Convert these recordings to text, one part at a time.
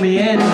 miedo,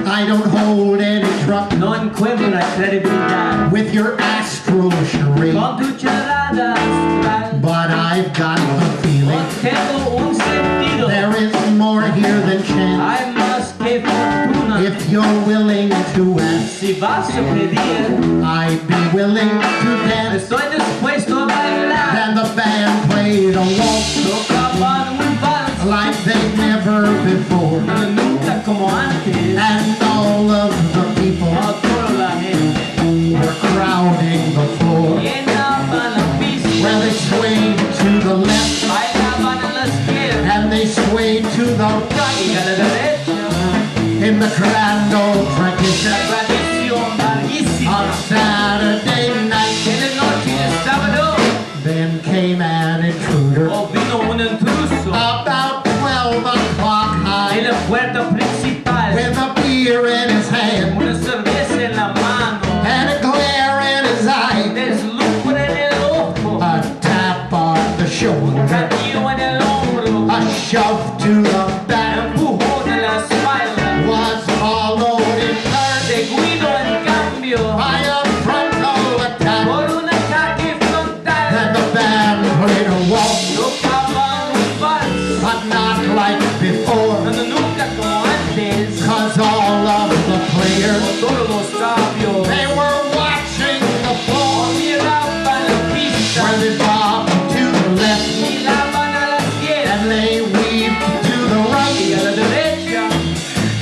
I don't hold any truck no encuentro la credibilidad. with your astral charade. Con tu charada astral, But I've got the feeling tengo un sentido. there is more here than chance. Hay más que fortuna. If you're willing to ask, Si vas a pedir, I'd be willing to dance. estoy dispuesto a bailar. And the band played a waltz Tocaban un vals, like they'd never before. nunca como antes. And all of the people A toda la gente were crowding the floor. llenaban la pista, Well, they swayed to the left bailaban a la izquierda and they swayed to the y a right la derecha. in the grand old La tradition tradición larguísima. on Saturday night. En la noche de sábado, Then came an intruder oh, vino un intruso about 12 o'clock en high la puerta principal, with a beer in his hand una cerveza en la mano, and a glare in his eye. deslumbra en el ojo, A tap on the shoulder, cayó en el hombro, a shove to the back empujón en la espalda, was followed in turn seguido en cambio by a frontal attack. por un ataque frontal. Then the band played a waltz, Tocaban un vals, but not like before, nunca como antes. 'cause all of the players, Todos los sabios they were watching the floor, miraban la pista, where they bobbed to the left miraban a la izquierda and they weaved to the y a right la derecha.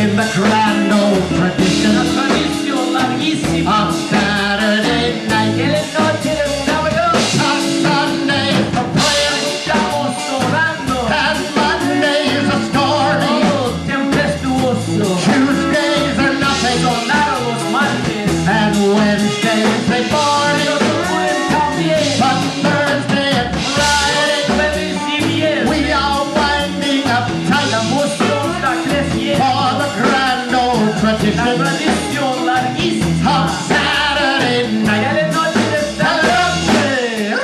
in the grand old La tradition tradición larguísima of Saturday en night. la noche del sábado. A Sunday for prayer Estamos orando. and Mondays a story. Oh, tempestuoso. Tuesdays are nothing Sonaron los martes. and Wednesdays they party. Los lunes también. But Thursday and Friday Jueves y viernes. we are winding up La tight emoción está creciendo. for the grand old La tradition tradición larguísima. of Saturday Y night. a la noche del sábado.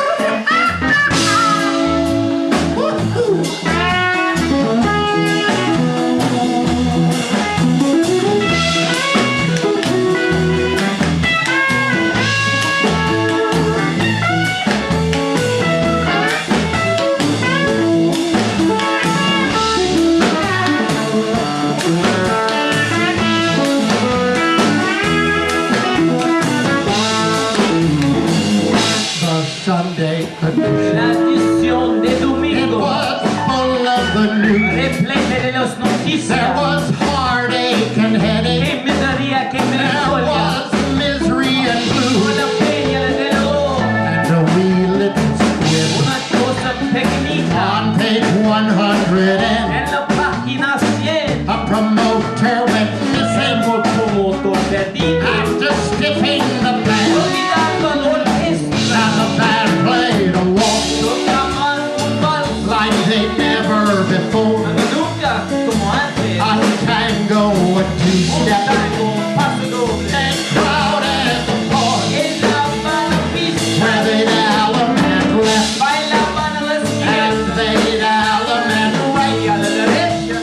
The Sunday edition. La edición de It domingo. was full of the news. Replete de los There noticias. was heartache and headache. Que miseria, que There melancolía. was misery and blue. Una peña de dolor. And a wee little squib Una cosa pequeñita. on page 100 and En la página 100. a promoter went missing Por promotor perdido. after skipping the band. Olvidando la orquesta. Now the band played a waltz Tocaban un vals. like they never before. Nunca como antes. A tango, a Un two-step, tango, un paso doble. they crowded the floor En la mano pista. where they'd Allen and left Bailaban a la izquierda. and they'd Allen and Y right a la derecha.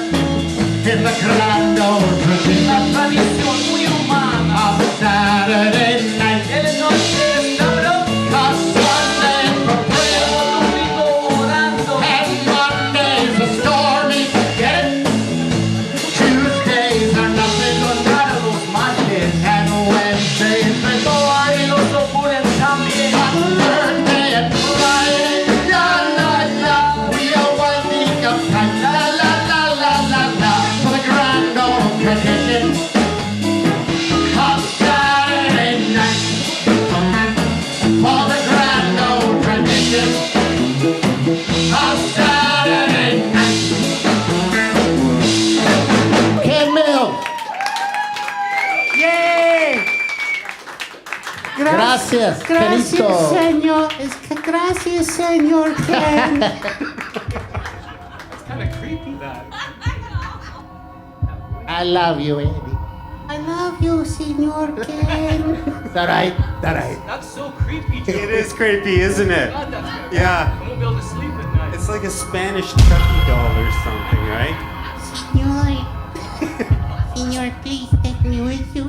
in the grand old La tradition tradición muy humana. of Saturday night. En la noche del sábado. A Sunday for prayer Domingo orando. and Mondays a stormy get it. Tuesdays are nothing Sonaron los martes. and Wednesdays they Y party. los ocurren también. Thursday and Friday, la la la, we are winding up tight. La la la la la la, for the grand old tradition of Saturday night. For the grand old tradition of Saturday night. Ken Mill. ¡Yay! Gracias, Gracias, Kenito. señor. Es que gracias, señor Ken. I love you, Eddie. I love you, señor Ken. All right, all right. That's so creepy, Joe. It is creepy, isn't it? God, that's creepy. Yeah. I won't be able to sleep at night. It's like a Spanish Chucky doll or something, right? Señor. Senor, please take me with you.